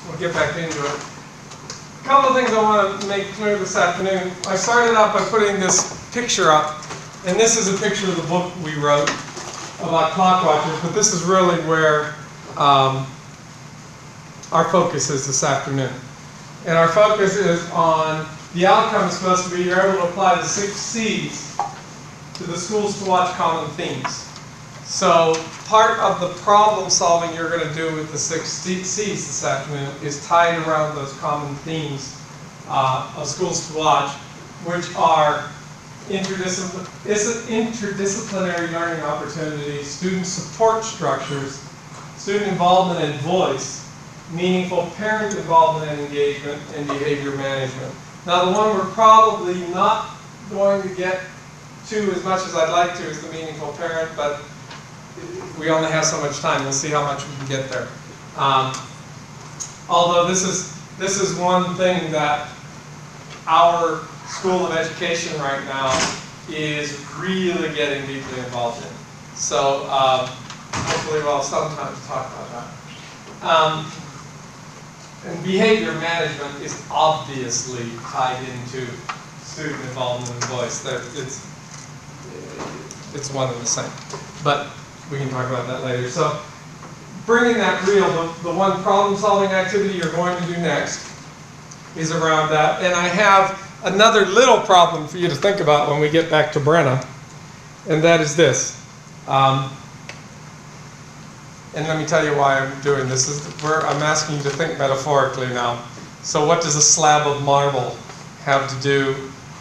we'll get back into it. A couple of things I want to make clear this afternoon. I started out by putting this picture up, and this is a picture of the book we wrote about clock watchers, but this is really where our focus is this afternoon. And our focus is on the outcome is supposed to be you're able to apply the 6 C's to the Schools to Watch common themes. So part of the problem solving you're going to do with the 6 C's this afternoon is tied around those common themes of Schools to Watch, which are interdisciplinary learning opportunities, student support structures, student involvement and voice, meaningful parent involvement and engagement, and behavior management. Now the one we're probably not going to get to as much as I'd like to is the meaningful parent, but we only have so much time. We'll see how much we can get there. Although this is one thing that our School of Education right now is really getting deeply involved in. So hopefully we'll have some time to talk about that. And behavior management is obviously tied into student involvement and voice. It's one and the same. But we can talk about that later. So bringing that real, the one problem-solving activity you're going to do next is around that. And I have another little problem for you to think about when we get back to Brenna, and that is this. And let me tell you why I'm doing this. I'm asking you to think metaphorically now. So what does a slab of marble have to do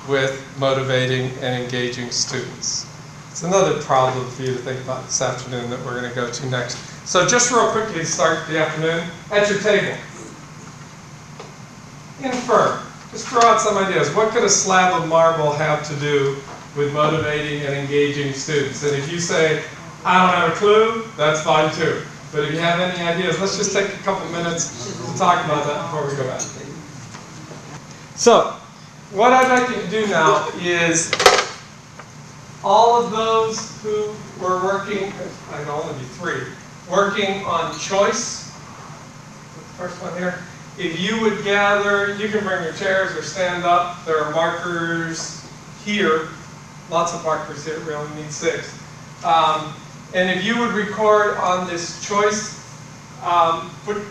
with motivating and engaging students? It's another problem for you to think about this afternoon that we're going to go to next. So just real quickly to start the afternoon, at your table. Infer. Just throw out some ideas. What could a slab of marble have to do with motivating and engaging students? And if you say, I don't have a clue, that's fine too. But if you have any ideas, let's just take a couple minutes to talk about that before we go back. So, what I'd like you to do now is all of those who were working, I can only be 3, working on choice, the first one here, if you would gather, you can bring your chairs or stand up. There are markers here, lots of markers here, we only need 6. And if you would record on this choice, what do you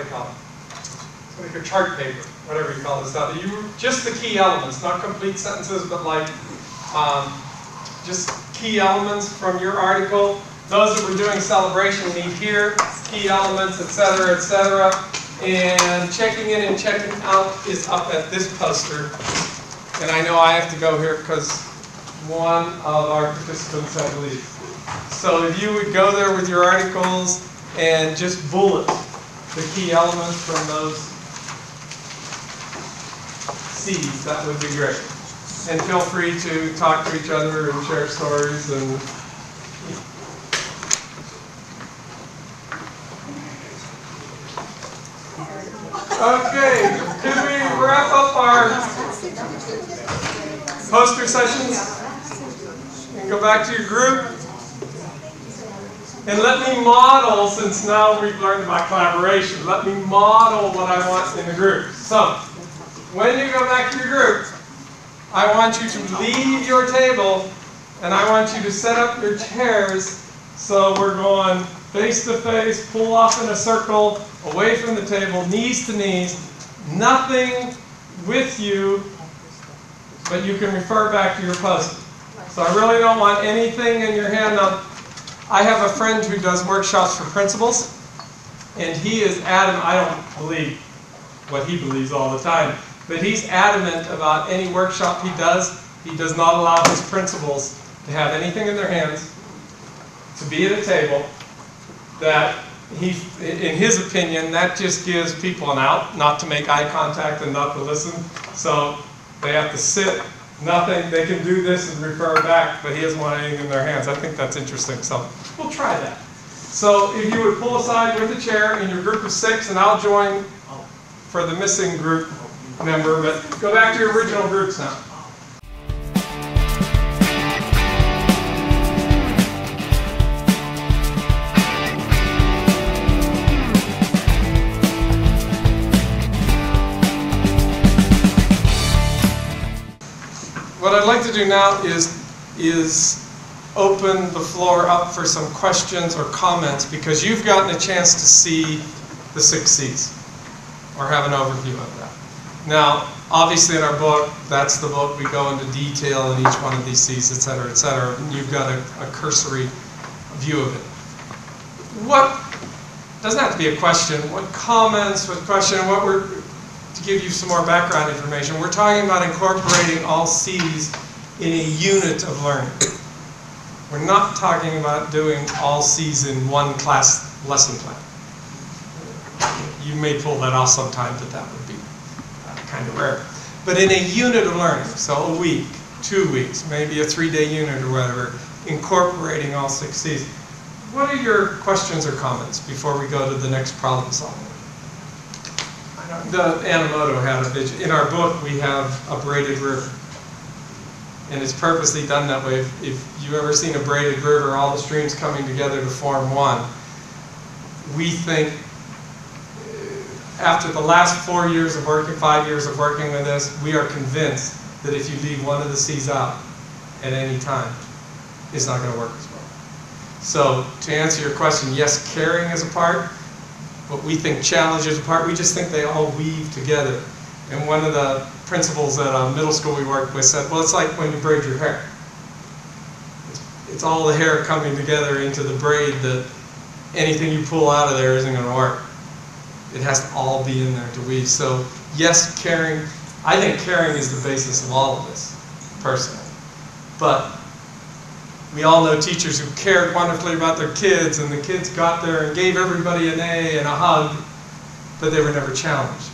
call it? It's like a chart paper, whatever you call this stuff. Just the key elements, not complete sentences, but like just key elements from your article. Those that were doing celebration need here, key elements, etc., etc. And checking in and checking out is up at this poster. And I know I have to go here because one of our participants had to leave. So if you would go there with your articles and just bullet the key elements from those C's, that would be great. And feel free to talk to each other and share stories. And okay, could we wrap up our poster sessions and go back to your group? And let me model, since now we've learned about collaboration, let me model what I want in the group. So, when you go back to your group, I want you to leave your table, and I want you to set up your chairs so we're going face to face, pull off in a circle, away from the table, knees to knees, nothing with you, but you can refer back to your post-it. So I really don't want anything in your hand. Now, I have a friend who does workshops for principals, and he is adamant. I don't believe what he believes all the time, but he's adamant about any workshop he does not allow his principals to have anything in their hands, to be at a table, that in his opinion, that just gives people an out, not to make eye contact and not to listen. So they have to sit, nothing, they can do this and refer back, but he doesn't want anything in their hands. I think that's interesting, so we'll try that. So if you would pull aside with a chair in your group of 6, and I'll join for the missing group member, but go back to your original groups now. like to do now is open the floor up for some questions or comments, because you've gotten a chance to see the 6 C's, or have an overview of that. Now, obviously in our book, that's the book, we go into detail in each one of these C's, etc., etc., and you've got a cursory view of it. What, doesn't have to be a question, what comments, what question, what we're, to give you some more background information, we're talking about incorporating all C's in a unit of learning. We're not talking about doing all C's in one class lesson plan. You may pull that off sometime, but that would be kind of rare. But in a unit of learning, so a week, 2 weeks, maybe a 3-day unit or whatever, incorporating all 6 C's. What are your questions or comments before we go to the next problem solving? The Animoto had a vision. In our book, we have a braided river. And it's purposely done that way. If you've ever seen a braided river, all the streams coming together to form one, we think after the last 4 years of working, 5 years of working with this, we are convinced that if you leave one of the C's out at any time, it's not going to work as well. So to answer your question, yes, caring is a part, but we think challenge is a part. We just think they all weave together. And one of the principals at a middle school we worked with said, well, it's like when you braid your hair. It's all the hair coming together into the braid that anything you pull out of there isn't going to work. It has to all be in there to weave. So yes, caring, I think caring is the basis of all of this, personally. But we all know teachers who cared wonderfully about their kids, and the kids got there and gave everybody an A and a hug, but they were never challenged,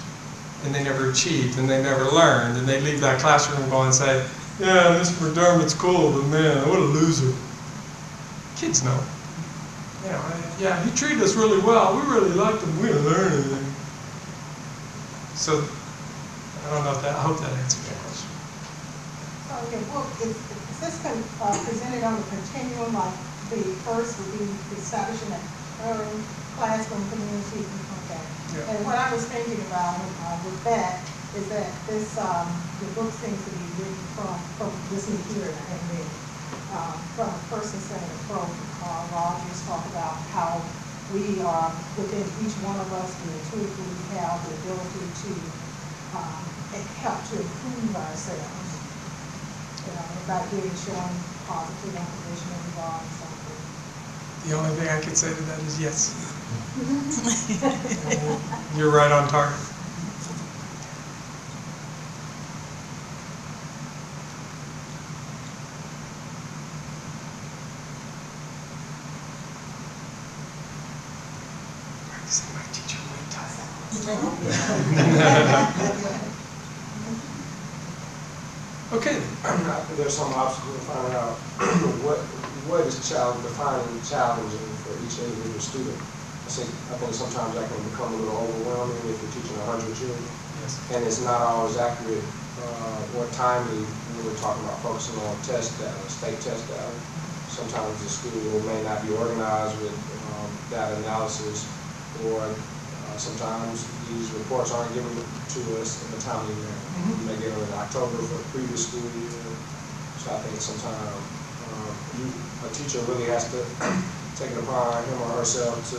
and they never achieved, and they never learned, and they leave that classroom and go and say, yeah, Mr. McDermott's cool, but man, what a loser. Kids know. You know, yeah, he treated us really well. We really liked him. We didn't learn anything. So, I don't know if that, I hope that answers your question. So your book is this presented on a continuum, like the first would be establishing that classroom community. Okay. Yeah. And what I was thinking about with that is that this the book seems to be written from listening here and then from a person-centered approach. Rogers talked about how we are within each one of us, we intuitively have the ability to help to improve ourselves. About really showing positive unconditional regard and something. The only thing I could say to that is yes. You're right on target. Practicing my teacher title. Okay. I think there's some obstacle to find out what is defining challenging for each individual student. I think sometimes that can become a little overwhelming if you're teaching 100 children, yes. And it's not always accurate or timely when we're talking about focusing on test data, state test data. Sometimes the school may not be organized with data analysis, or sometimes these reports aren't given to us in a timely manner. We may get them in October for the previous school year. So I think sometimes a teacher really has to take it upon him or herself to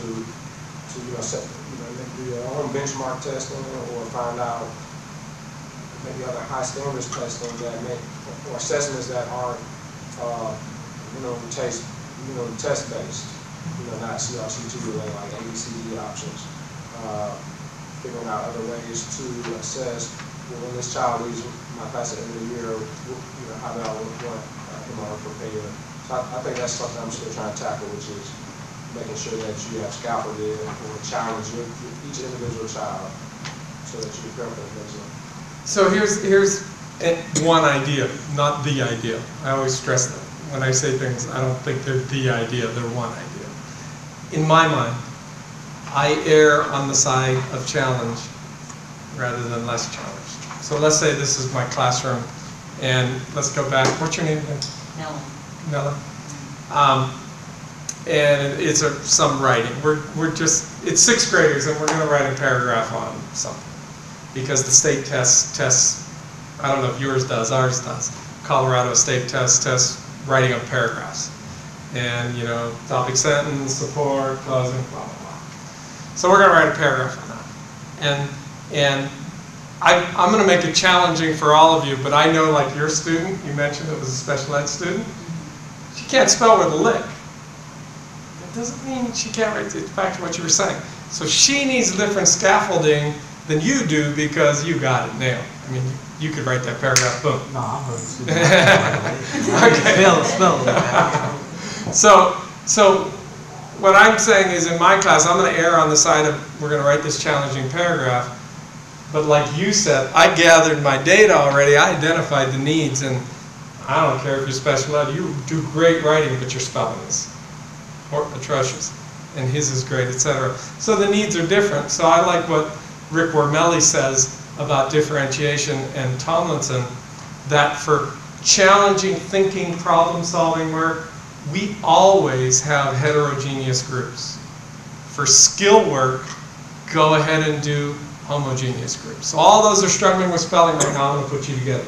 set, maybe their own benchmark testing, or find out maybe other high standards testing that or assessments that aren't test based, not CRC2 related, like ABCD options. Figuring out other ways to assess, well, when this child leaves my class at the end of the year, how do I want him or her prepared? So I think that's something I'm still trying to tackle, which is making sure that you have scaffolded or challenge each individual child so that you prepare for the next one. So here's one idea, not the idea. I always stress that. When I say things, I don't think they're the idea, they're one idea. In my mind, I err on the side of challenge rather than less challenge. So let's say this is my classroom, and let's go back. What's your name again? Nella. And it's some writing. It's 6th graders, and we're going to write a paragraph on something, because the state tests. I don't know if yours does, ours does. Colorado State test writing of paragraphs. And, you know, topic sentence, support, closing, blah, blah, blah. So we're going to write a paragraph on that. And I'm going to make it challenging for all of you, but I know, like your student, you mentioned it was a special ed student, she can't spell with a lick. That doesn't mean she can't write, back to what you were saying. So she needs different scaffolding than you do because you got it nailed. I mean, you could write that paragraph, boom. No, I'm going to Okay. Spell it. So what I'm saying is in my class, I'm going to err on the side of we're going to write this challenging paragraph. But like you said, I gathered my data already. I identified the needs, and I don't care if you're special ed. You do great writing, but your spelling is atrocious, and his is great, etc. So the needs are different. So I like what Rick Wormelli says about differentiation and Tomlinson, that for challenging thinking, problem-solving work, we always have heterogeneous groups. For skill work, go ahead and do homogeneous groups. So all those are struggling with spelling right now, I'm going to put you together.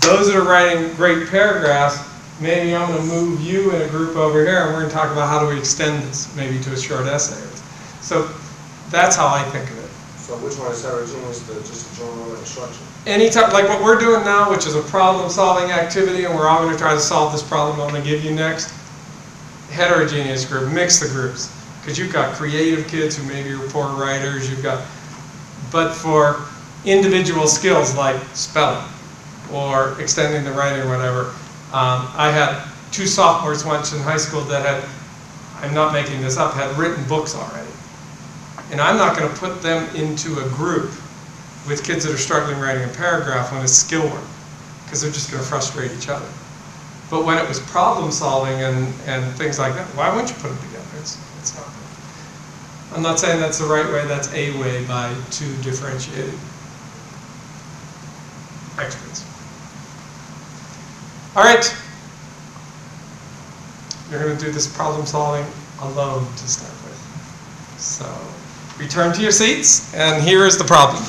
Those that are writing great paragraphs, maybe I'm going to move you in a group over here, and we're going to talk about how do we extend this, maybe to a short essay. So that's how I think of it. So which one is heterogeneous, just a general instruction? Anytime, like what we're doing now, which is a problem-solving activity, and we're all going to try to solve this problem I'm going to give you next, heterogeneous group, mix the groups. Because you've got creative kids who maybe are poor writers, but for individual skills like spelling or extending the writing or whatever, I had 2 sophomores once in high school that had, I'm not making this up, had written books already. And I'm not going to put them into a group with kids that are struggling writing a paragraph when it's skill work, because they're just going to frustrate each other. But when it was problem solving and things like that, why wouldn't you put them together? It's not good. I'm not saying that's the right way, that's a way by 2 differentiated experts. All right. You're going to do this problem solving alone to start with. So return to your seats, and here is the problem.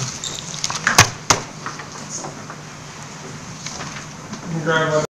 Grab